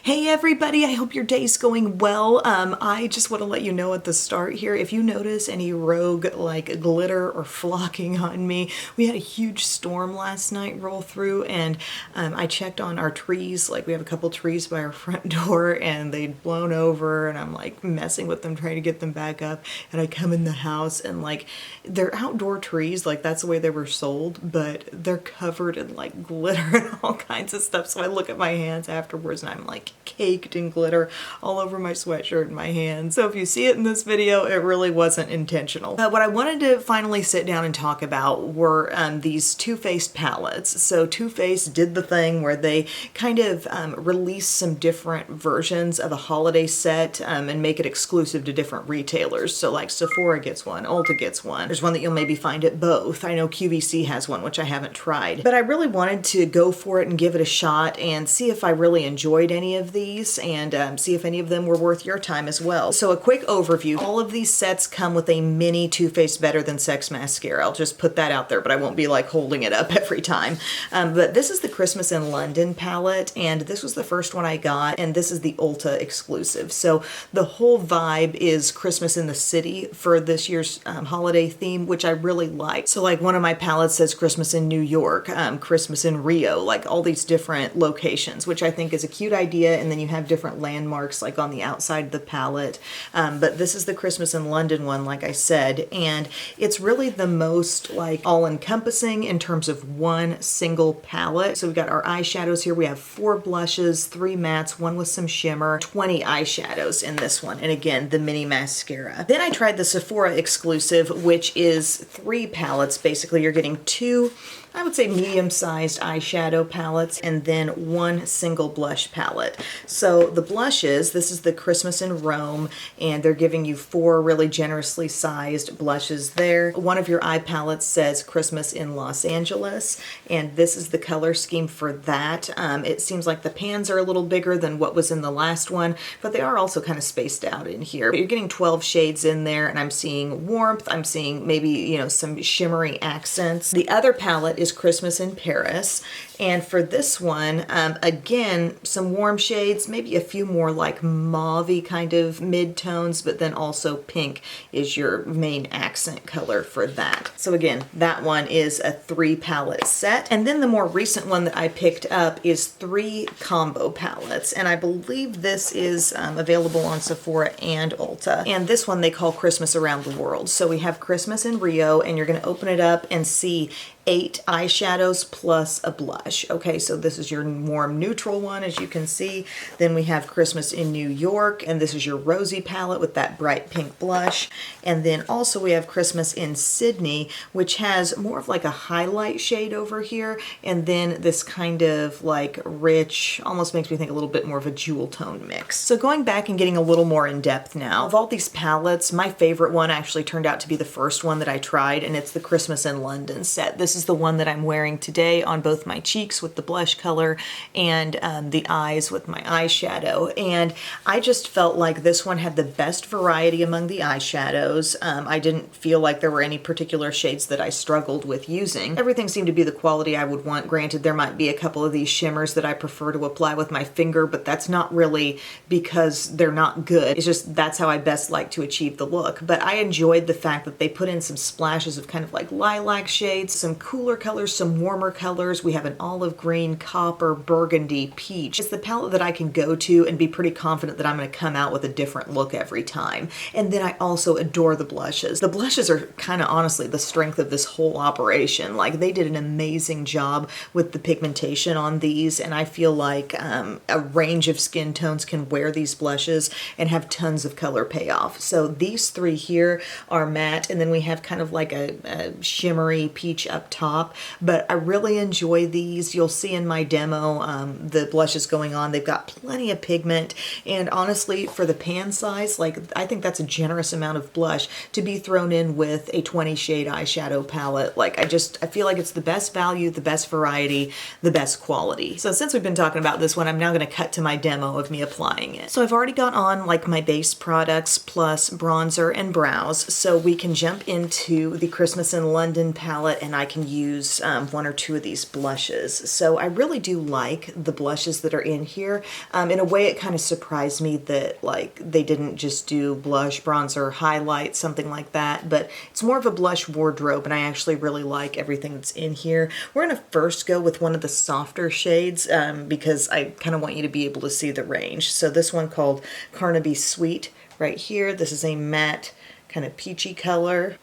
Hey everybody, I hope your day's going well. I just want to let you know at the start here, if you notice any rogue like glitter or flocking on me, we had a huge storm last night roll through, and I checked on our trees. Like, we have a couple trees by our front door and they'd blown over, and I'm like messing with them trying to get them back up, and I come in the house and like they're outdoor trees, like that's the way they were sold, but they're covered in like glitter and all kinds of stuff. So I look at my hands afterwards and I'm like caked in glitter all over my sweatshirt and my hands. So if you see it in this video, it really wasn't intentional. What I wanted to finally sit down and talk about were these Too Faced palettes. So Too Faced did the thing where they kind of release some different versions of a holiday set and make it exclusive to different retailers. So like Sephora gets one, Ulta gets one. There's one that you'll maybe find at both. I know QVC has one, which I haven't tried. But I really wanted to go for it and give it a shot and see if I really enjoyed any of these, and see if any of them were worth your time as well. So a quick overview. All of these sets come with a mini Too Faced Better Than Sex mascara. I'll just put that out there, but I won't be like holding it up every time. But this is the Christmas in London palette, and this was the first one I got, and this is the Ulta exclusive. So the whole vibe is Christmas in the city for this year's holiday theme, which I really like. So like one of my palettes says Christmas in New York, Christmas in Rio, like all these different locations, which I think is a cute idea. And then you have different landmarks like on the outside of the palette. But this is the Christmas in London one, like I said, and it's really the most like all-encompassing in terms of one single palette. So we've got our eyeshadows here. We have 4 blushes, 3 mattes, one with some shimmer, 20 eyeshadows in this one, and again, the mini mascara. Then I tried the Sephora exclusive, which is 3 palettes. Basically, you're getting 2, I would say medium-sized eyeshadow palettes, and then 1 single blush palette. So the blushes, this is the Christmas in Rome, and they're giving you 4 really generously sized blushes there. One of your eye palettes says Christmas in Los Angeles, and this is the color scheme for that. It seems like the pans are a little bigger than what was in the last one, but they are also kind of spaced out in here. But you're getting 12 shades in there, and I'm seeing warmth, I'm seeing maybe, you know, some shimmery accents. The other palette is Christmas in Paris, and for this one, again, some warm shades, maybe a few more like mauve-y kind of mid-tones, but then also pink is your main accent color for that. So again, that one is a 3 palette set. And then the more recent one that I picked up is 3 combo palettes, and I believe this is available on Sephora and Ulta. And this one they call Christmas Around the World. So we have Christmas in Rio, and you're going to open it up and see 8 eyeshadows plus a blush. Okay, so this is your warm neutral one, as you can see. Then we have Christmas in New York, and this is your rosy palette with that bright pink blush. And then also we have Christmas in Sydney, which has more of like a highlight shade over here, and then this kind of like rich, almost makes me think a little bit more of a jewel tone mix. So going back and getting a little more in depth now, of all these palettes, my favorite one actually turned out to be the first one that I tried, and it's the Christmas in London set. This is the one that I'm wearing today on both my cheeks with the blush color and the eyes with my eyeshadow. And I just felt like this one had the best variety among the eyeshadows. I didn't feel like there were any particular shades that I struggled with using. Everything seemed to be the quality I would want. Granted, there might be a couple of these shimmers that I prefer to apply with my finger, but that's not really because they're not good. It's just that's how I best like to achieve the look. But I enjoyed the fact that they put in some splashes of kind of like lilac shades, some cooler colors, some warmer colors. We have an olive green, copper, burgundy, peach. It's the palette that I can go to and be pretty confident that I'm going to come out with a different look every time. And then I also adore the blushes. The blushes are kind of honestly the strength of this whole operation. Like, they did an amazing job with the pigmentation on these, and I feel like a range of skin tones can wear these blushes and have tons of color payoff. So these 3 here are matte, and then we have kind of like a shimmery peach up top, but I really enjoy these. You'll see in my demo the blushes going on. They've got plenty of pigment, and honestly, for the pan size, like, I think that's a generous amount of blush to be thrown in with a 20 shade eyeshadow palette. Like, I feel like it's the best value, the best variety, the best quality. So since we've been talking about this one, I'm now going to cut to my demo of me applying it. So I've already got on like my base products plus bronzer and brows, so we can jump into the Christmas in London palette, and I can use 1 or 2 of these blushes. blushes. So I really do like the blushes that are in here. In a way, it kind of surprised me that like they didn't just do blush, bronzer, highlight, something like that, but it's more of a blush wardrobe, and I actually really like everything that's in here. We're gonna first go with one of the softer shades because I kind of want you to be able to see the range. So this one called Carnaby Sweet right here. This is a matte kind of peachy color.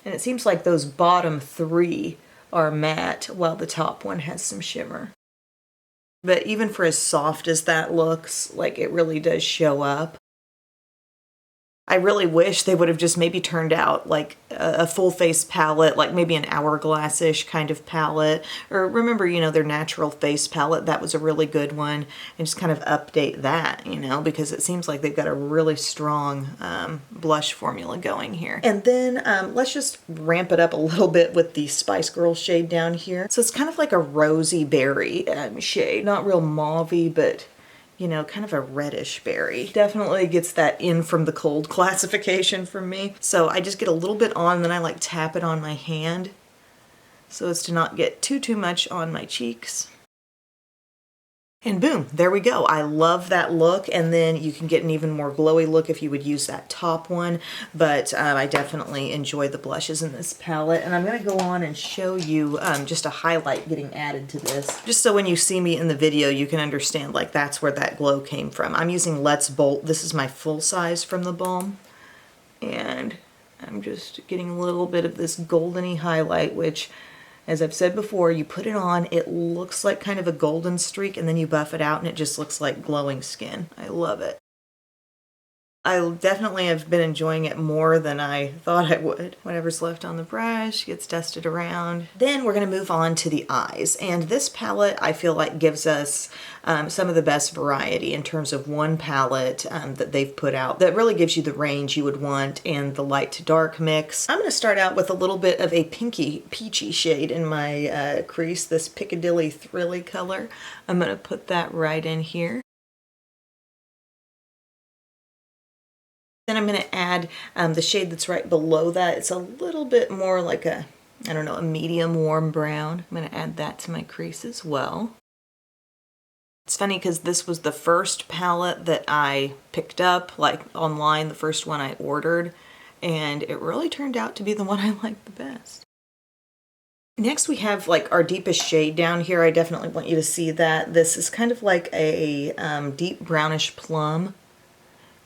And it seems like those bottom three are matte while the top one has some shimmer. But even for as soft as that looks, like it really does show up. I really wish they would have just maybe turned out like a full face palette, like maybe an hourglass-ish kind of palette. Or remember, you know, their natural face palette, that was a really good one. And just kind of update that, you know, because it seems like they've got a really strong blush formula going here. And then let's just ramp it up a little bit with the Spice Girls shade down here. So it's kind of like a rosy berry shade. Not real mauve-y, but you know, kind of a reddish berry. Definitely gets that in from the cold classification from me. So I just get a little bit on, then I like tap it on my hand so as to not get too much on my cheeks. And boom, there we go. I love that look, and then you can get an even more glowy look if you would use that top one, but I definitely enjoy the blushes in this palette, and I'm going to go on and show you just a highlight getting added to this, just so when you see me in the video you can understand like that's where that glow came from. I'm using Let's Bolt. This is my full size from the balm, and I'm just getting a little bit of this goldeny highlight, which, as I've said before, you put it on, it looks like kind of a golden streak, and then you buff it out and it just looks like glowing skin. I love it. I definitely have been enjoying it more than I thought I would. Whatever's left on the brush gets dusted around. Then we're going to move on to the eyes. And this palette, I feel like, gives us some of the best variety in terms of one palette that they've put out that really gives you the range you would want and the light to dark mix. I'm going to start out with a little bit of a pinky peachy shade in my crease, this Piccadilly Thrilly color. I'm going to put that right in here. Then I'm going to add the shade that's right below that. It's a little bit more like a, I don't know, a medium warm brown. I'm going to add that to my crease as well. It's funny because this was the first palette that I picked up, like online, the first one I ordered, and it really turned out to be the one I liked the best. Next we have like our deepest shade down here. I definitely want you to see that. This is kind of like a deep brownish plum.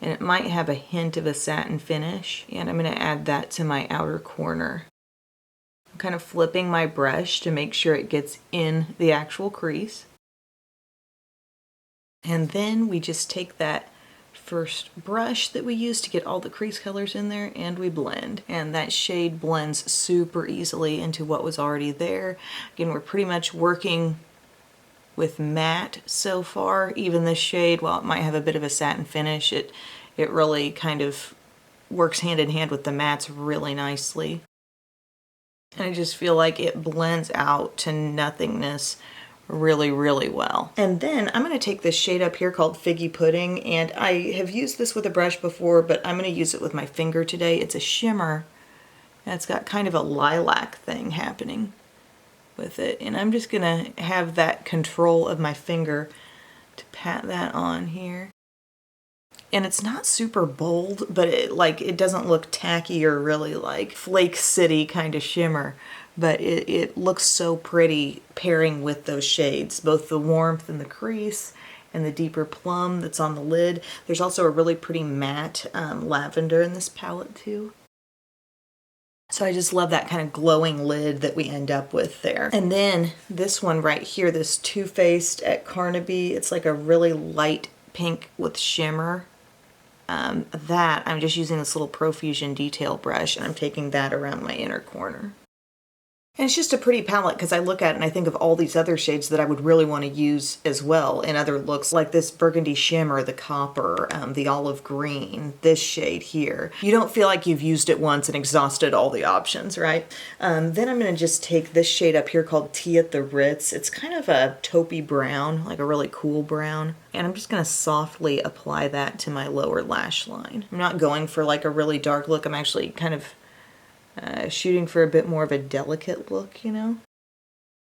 And it might have a hint of a satin finish. And I'm going to add that to my outer corner. I'm kind of flipping my brush to make sure it gets in the actual crease. And then we just take that first brush that we used to get all the crease colors in there and we blend. And that shade blends super easily into what was already there. Again, we're pretty much working with matte so far. Even this shade, while it might have a bit of a satin finish, it really kind of works hand in hand with the mattes really nicely. And I just feel like it blends out to nothingness really, really well. And then I'm going to take this shade up here called Figgy Pudding, and I have used this with a brush before, but I'm going to use it with my finger today. It's a shimmer, and it's got kind of a lilac thing happening with it, and I'm just gonna have that control of my finger to pat that on here. And it's not super bold, but it doesn't look tacky or really like Flake City kind of shimmer, but it looks so pretty pairing with those shades, both the warmth in the crease and the deeper plum that's on the lid. There's also a really pretty matte lavender in this palette too. So I just love that kind of glowing lid that we end up with there. And then this one right here, this Too Faced at Carnaby, it's like a really light pink with shimmer. That I'm just using this little Profusion detail brush, and I'm taking that around my inner corner. And it's just a pretty palette because I look at it and I think of all these other shades that I would really want to use as well in other looks, like this burgundy shimmer, the copper, the olive green, this shade here. You don't feel like you've used it once and exhausted all the options, right? Then I'm going to just take this shade up here called Tea at the Ritz. It's kind of a taupey brown, like a really cool brown. And I'm just going to softly apply that to my lower lash line. I'm not going for like a really dark look. I'm actually kind of shooting for a bit more of a delicate look, you know?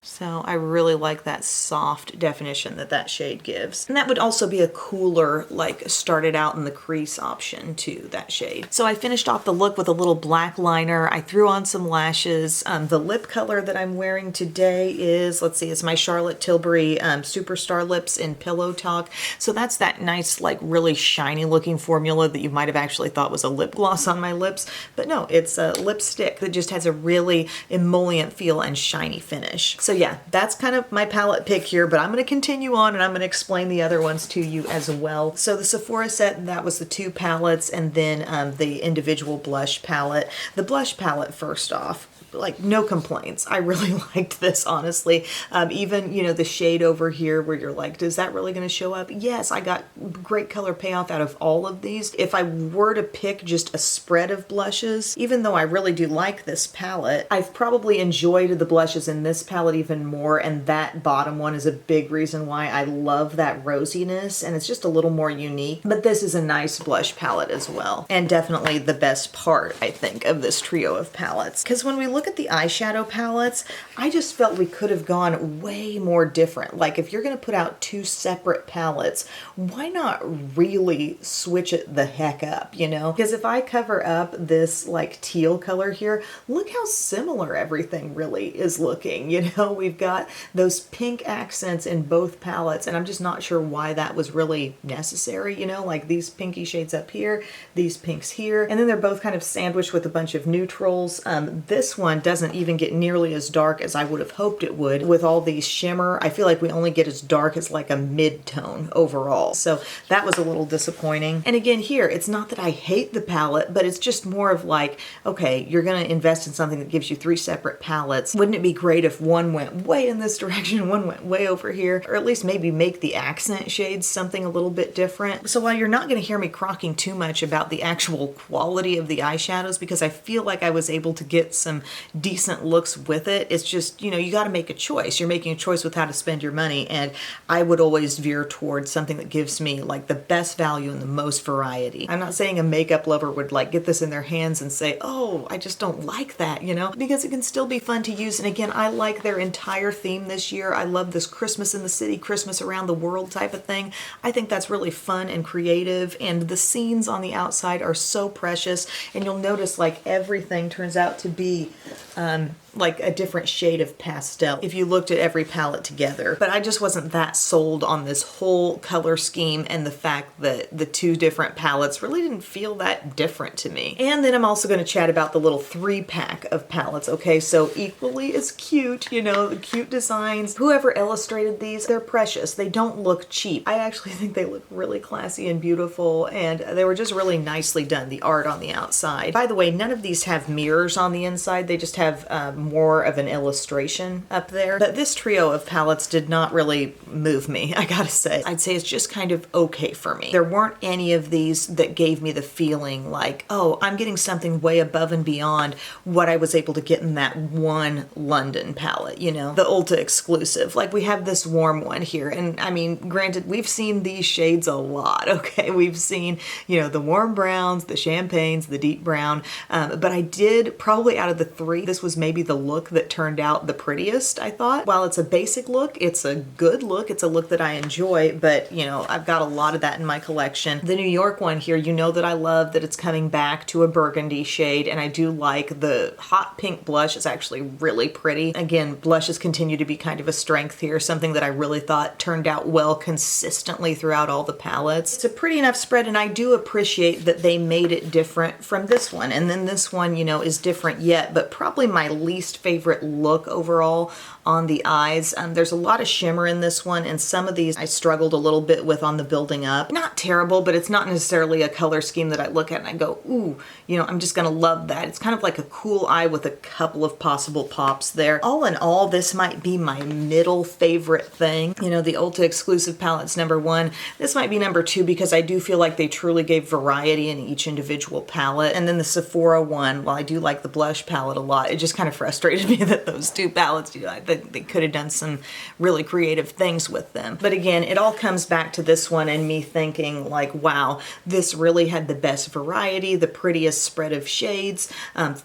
So I really like that soft definition that that shade gives. And that would also be a cooler, like started out in the crease option too, that shade. So I finished off the look with a little black liner. I threw on some lashes. The lip color that I'm wearing today is, let's see, it's my Charlotte Tilbury Superstar Lips in Pillow Talk. So that's that nice, like really shiny looking formula that you might have actually thought was a lip gloss on my lips. But no, it's a lipstick that just has a really emollient feel and shiny finish. So yeah, that's kind of my palette pick here, but I'm going to continue on and I'm going to explain the other ones to you as well. So the Sephora set, that was the 2 palettes, and then the individual blush palette. The blush palette, first off, like no complaints. I really liked this, honestly. Even, you know, the shade over here where you're like, is that really going to show up? Yes, I got great color payoff out of all of these. If I were to pick just a spread of blushes, even though I really do like this palette, I've probably enjoyed the blushes in this palette even more, and that bottom one is a big reason why I love that rosiness, and it's just a little more unique. But this is a nice blush palette as well, and definitely the best part, I think, of this trio of palettes. Because when we look at the eyeshadow palettes, I just felt we could have gone way more different. Like if you're going to put out 2 separate palettes, why not really switch it the heck up, you know? Because if I cover up this like teal color here, look how similar everything really is looking, you know? We've got those pink accents in both palettes, and I'm just not sure why that was really necessary, you know? Like these pinky shades up here, these pinks here, and then they're both kind of sandwiched with a bunch of neutrals. This one doesn't even get nearly as dark as I would have hoped it would with all these shimmer. I feel like we only get as dark as like a mid-tone overall. So that was a little disappointing. And again here, it's not that I hate the palette, but it's just more of like, okay, you're gonna invest in something that gives you 3 separate palettes. Wouldn't it be great if one went way in this direction, one went way over here, or at least maybe make the accent shades something a little bit different? So while you're not gonna hear me crocking too much about the actual quality of the eyeshadows, because I feel like I was able to get some decent looks with it, it's just, you know, you got to make a choice. You're making a choice with how to spend your money, and I would always veer towards something that gives me like the best value and the most variety. I'm not saying a makeup lover would like get this in their hands and say, oh, I just don't like that, you know, because it can still be fun to use. And again, I like their entire theme this year. I love this Christmas in the city, Christmas around the world type of thing. I think that's really fun and creative, and the scenes on the outside are so precious, and you'll notice like everything turns out to be like a different shade of pastel if you looked at every palette together. But I just wasn't that sold on this whole color scheme and the fact that the 2 different palettes really didn't feel that different to me. And then I'm also going to chat about the little 3-pack of palettes, okay? So equally as cute, you know, the cute designs. Whoever illustrated these, they're precious. They don't look cheap. I actually think they look really classy and beautiful, and they were just really nicely done, the art on the outside. By the way, none of these have mirrors on the inside. They just have more of an illustration up there. But this trio of palettes did not really move me, I gotta say. I'd say it's just kind of okay for me. There weren't any of these that gave me the feeling like, oh, I'm getting something way above and beyond what I was able to get in that one London palette, you know, the Ulta exclusive. Like we have this warm one here, and I mean, granted, we've seen these shades a lot, okay? We've seen, you know, the warm browns, the champagnes, the deep brown, but I did, probably out of the 3, this was maybe the look that turned out the prettiest, I thought. While it's a basic look, it's a good look. It's a look that I enjoy, but you know, I've got a lot of that in my collection. The New York one here, you know that I love that it's coming back to a burgundy shade, and I do like the hot pink blush. It's actually really pretty. Again, blushes continue to be kind of a strength here, something that I really thought turned out well consistently throughout all the palettes. It's a pretty enough spread, and I do appreciate that they made it different from this one. And then this one, you know, is different yet, but probably my least favorite look overall on the eyes. There's a lot of shimmer in this one, and some of these I struggled a little bit with on the building up. Not terrible, but it's not necessarily a color scheme that I look at and I go, ooh, you know, I'm just gonna love that. It's kind of like a cool eye with a couple of possible pops there. All in all, this might be my middle favorite thing. You know, the Ulta exclusive palette's #1. This might be #2 because I do feel like they truly gave variety in each individual palette. And then the Sephora one, while I do like the blush palette a lot, it just kind of frustrated me that those two palettes, they could have done some really creative things with them. But again, it all comes back to this one and me thinking like, wow, this really had the best variety, the prettiest spread of shades,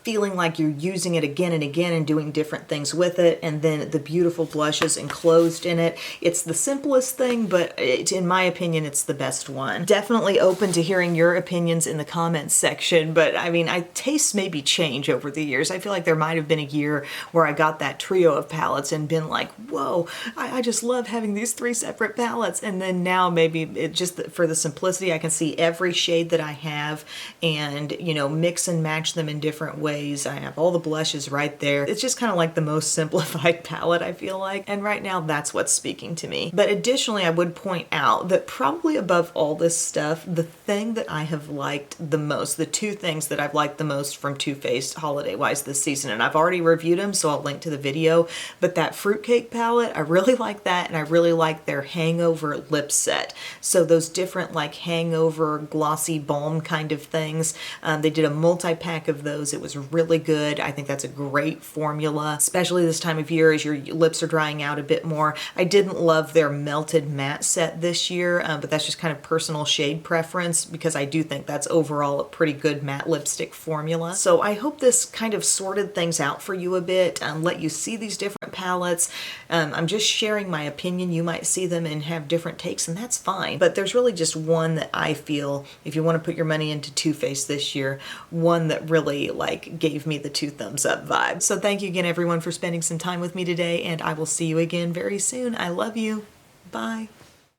feeling like you're using it again and again and doing different things with it, and then the beautiful blushes enclosed in it. It's the simplest thing, but in my opinion, it's the best one. Definitely open to hearing your opinions in the comments section, but I mean, tastes maybe change over the years. I feel like there might have been a year where I got that trio of palettes and been like, whoa, I just love having these 3 separate palettes. And then now maybe it just, for the simplicity, I can see every shade that I have and, you know, mix and match them in different ways. I have all the blushes right there. It's just kind of like the most simplified palette, I feel like. And right now that's what's speaking to me. But additionally, I would point out that probably above all this stuff, the thing that I have liked the most, the 2 things that I've liked the most from Too Faced holiday-wise this season, and I've already reviewed them, so I'll link to the video, but that Fruitcake palette, I really like that, and I really like their Hangover lip set. So those different like hangover glossy balm kind of things, they did a multi-pack of those. It was really good. I think that's a great formula, especially this time of year as your lips are drying out a bit more. I didn't love their Melted Matte set this year, but that's just kind of personal shade preference because I do think that's overall a pretty good matte lipstick formula. So I hope this kind of sorted things out for you a bit, let you see these different palettes. I'm just sharing my opinion. You might see them and have different takes, and that's fine. But there's really just one that I feel, if you want to put your money into Too Faced this year, one that really like gave me the 2 thumbs up vibe. So thank you again, everyone, for spending some time with me today, and I will see you again very soon. I love you. Bye.